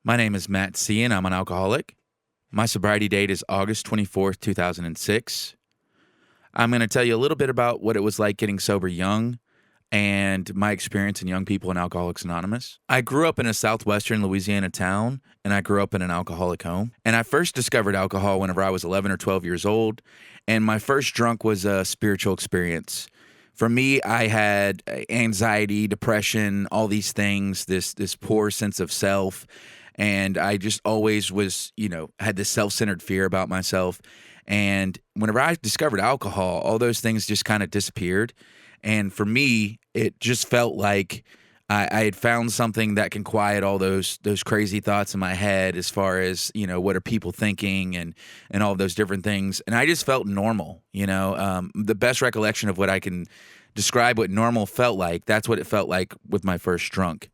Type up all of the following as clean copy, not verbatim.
My name is Matt C., and I'm an alcoholic. My sobriety date is August 24th, 2006. I'm going to tell you a little bit about what it was like getting sober young and my experience in Young People in Alcoholics Anonymous. I grew up in a southwestern Louisiana town, and I grew up in an alcoholic home. And I first discovered alcohol whenever I was 11 or 12 years old, and my first drunk was a spiritual experience. For me, I had anxiety, depression, all these things, this poor sense of self. And I just always was, had this self-centered fear about myself. And whenever I discovered alcohol, all those things just kind of disappeared. And for me, it just felt like I had found something that can quiet all those crazy thoughts in my head as far as, what are people thinking and all of those different things. And I just felt normal, the best recollection of what I can describe what normal felt like, that's what it felt like with my first drunk.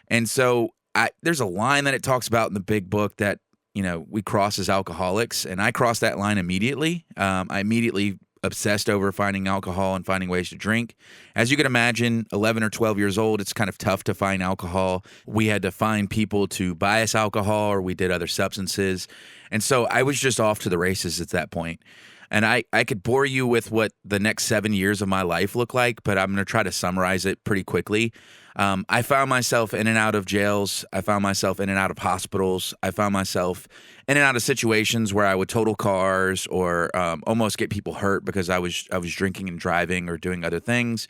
And so there's a line that it talks about in the big book that, we cross as alcoholics, and I crossed that line immediately. I immediately obsessed over finding alcohol and finding ways to drink. As you can imagine, 11 or 12 years old, it's kind of tough to find alcohol. We had to find people to buy us alcohol, or we did other substances. And so I was just off to the races at that point. And I could bore you with what the next 7 years of my life look like, but I'm going to try to summarize it pretty quickly. I found myself in and out of jails. I found myself in and out of hospitals. I found myself in and out of situations where I would total cars or almost get people hurt because I was drinking and driving or doing other things.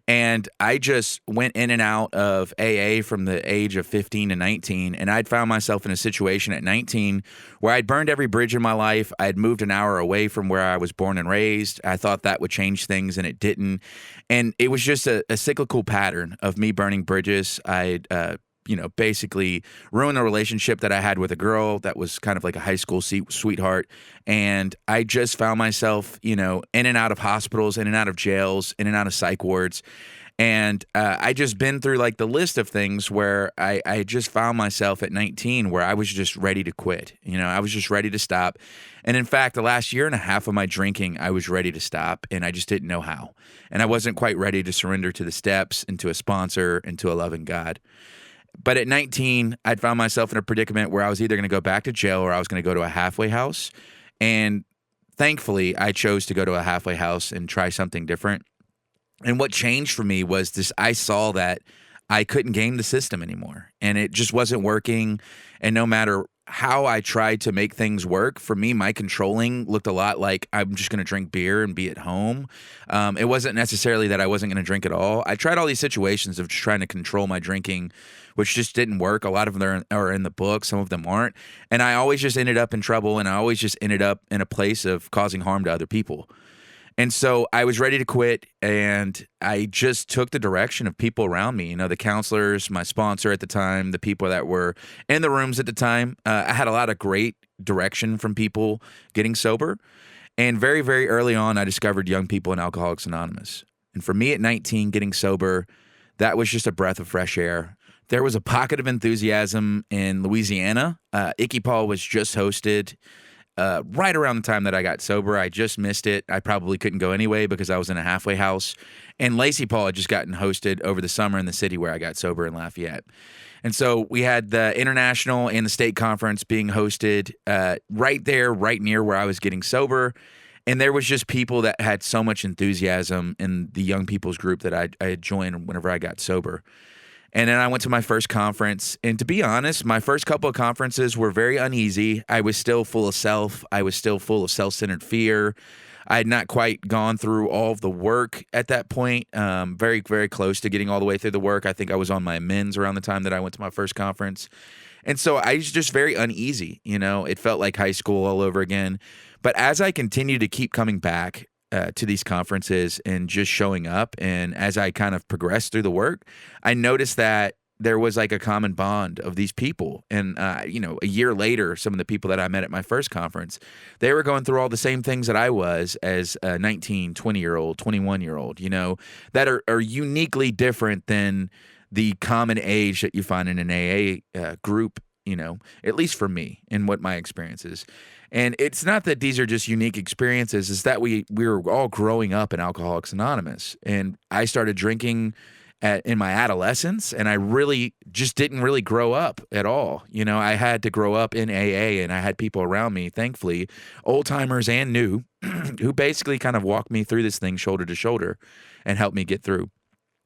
And I just went in and out of AA from the age of 15 to 19. And I'd found myself in a situation at 19 where I'd burned every bridge in my life. I'd moved an hour away from where I was born and raised. I thought that would change things, and it didn't. And it was just a cyclical pattern of me burning bridges. I'd basically ruined the relationship that I had with a girl that was kind of like a high school sweetheart. And I just found myself, in and out of hospitals, in and out of jails, in and out of psych wards. And I just been through like the list of things where I just found myself at 19 where I was just ready to quit. I was just ready to stop. And in fact, the last year and a half of my drinking, I was ready to stop, and I just didn't know how. And I wasn't quite ready to surrender to the steps and to a sponsor and to a loving God. But at 19, I'd found myself in a predicament where I was either going to go back to jail or I was going to go to a halfway house. And thankfully, I chose to go to a halfway house and try something different. And what changed for me was this: I saw that I couldn't game the system anymore, and it just wasn't working. And no matter how I tried to make things work, for me, my controlling looked a lot like I'm just going to drink beer and be at home. It wasn't necessarily that I wasn't going to drink at all. I tried all these situations of just trying to control my drinking, which just didn't work. A lot of them are in the book. Some of them aren't. And I always just ended up in trouble, and I always just ended up in a place of causing harm to other people. And so I was ready to quit, and I just took the direction of people around me, the counselors, my sponsor at the time, the people that were in the rooms at the time. I had a lot of great direction from people getting sober. And very, very early on, I discovered Young People in Alcoholics Anonymous. And for me at 19, getting sober, that was just a breath of fresh air. There was a pocket of enthusiasm in Louisiana. Icky Paul was just hosted right around the time that I got sober. I just missed it. I probably couldn't go anyway because I was in a halfway house. And Lacey Paul had just gotten hosted over the summer in the city where I got sober in Lafayette. And so we had the international and the state conference being hosted right there, right near where I was getting sober. And there was just people that had so much enthusiasm in the young people's group that I had joined whenever I got sober. And then I went to my first conference. And to be honest, my first couple of conferences were very uneasy. I was still full of self. I was still full of self-centered fear. I had not quite gone through all of the work at that point. Very, very close to getting all the way through the work. I think I was on my amends around the time that I went to my first conference. And so I was just very uneasy. It felt like high school all over again. But as I continued to keep coming back to these conferences and just showing up, and as I kind of progressed through the work, I noticed that there was like a common bond of these people. And, a year later, some of the people that I met at my first conference, they were going through all the same things that I was as a 19, 20-year-old, 21-year-old, that are uniquely different than the common age that you find in an AA group, at least for me and what my experience is. And it's not that these are just unique experiences, it's that we were all growing up in Alcoholics Anonymous. And I started drinking in my adolescence, and I really just didn't really grow up at all. I had to grow up in AA, and I had people around me, thankfully, old timers and new, who basically kind of walked me through this thing shoulder to shoulder and helped me get through.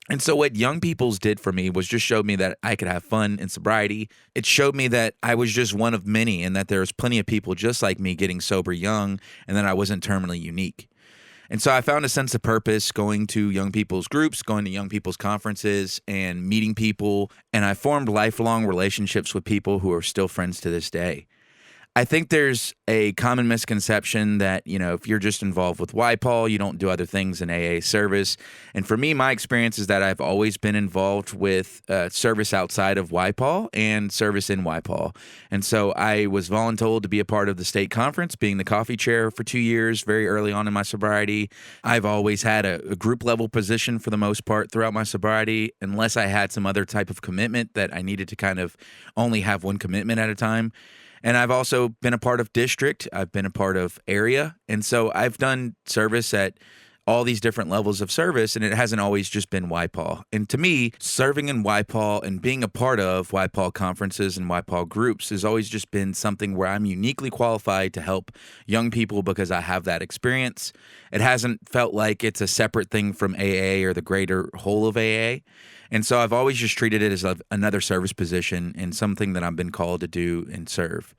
And so what Young People's did for me was just showed me that I could have fun in sobriety. It showed me that I was just one of many, and that there was plenty of people just like me getting sober young, and that I wasn't terminally unique. And so I found a sense of purpose going to young people's groups, going to young people's conferences, and meeting people. And I formed lifelong relationships with people who are still friends to this day. I think there's a common misconception that, if you're just involved with YPAL, you don't do other things in AA service. And for me, my experience is that I've always been involved with service outside of YPAL and service in YPAL. And so I was voluntold to be a part of the state conference, being the coffee chair for 2 years, very early on in my sobriety. I've always had a group level position for the most part throughout my sobriety, unless I had some other type of commitment that I needed to kind of only have one commitment at a time. And I've also been a part of district. I've been a part of area. And so I've done service at all these different levels of service, and it hasn't always just been YPAL. And to me, serving in YPAL and being a part of YPAL conferences and YPAL groups has always just been something where I'm uniquely qualified to help young people because I have that experience. It hasn't felt like it's a separate thing from AA or the greater whole of AA. And so I've always just treated it as another service position and something that I've been called to do and serve.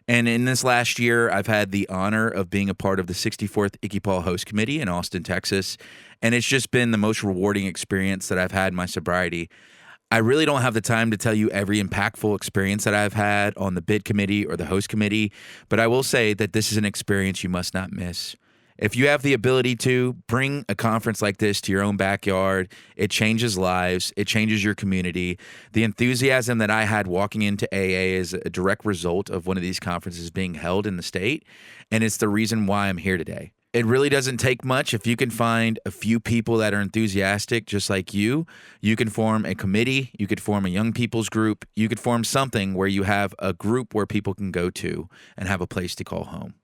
And in this last year, I've had the honor of being a part of the 64th Icky Paul Host Committee in Austin, Texas. And it's just been the most rewarding experience that I've had in my sobriety. I really don't have the time to tell you every impactful experience that I've had on the bid committee or the host committee, but I will say that this is an experience you must not miss. If you have the ability to bring a conference like this to your own backyard, it changes lives, it changes your community. The enthusiasm that I had walking into AA is a direct result of one of these conferences being held in the state, and it's the reason why I'm here today. It really doesn't take much. If you can find a few people that are enthusiastic just like you can form a committee, you could form a young people's group, you could form something where you have a group where people can go to and have a place to call home.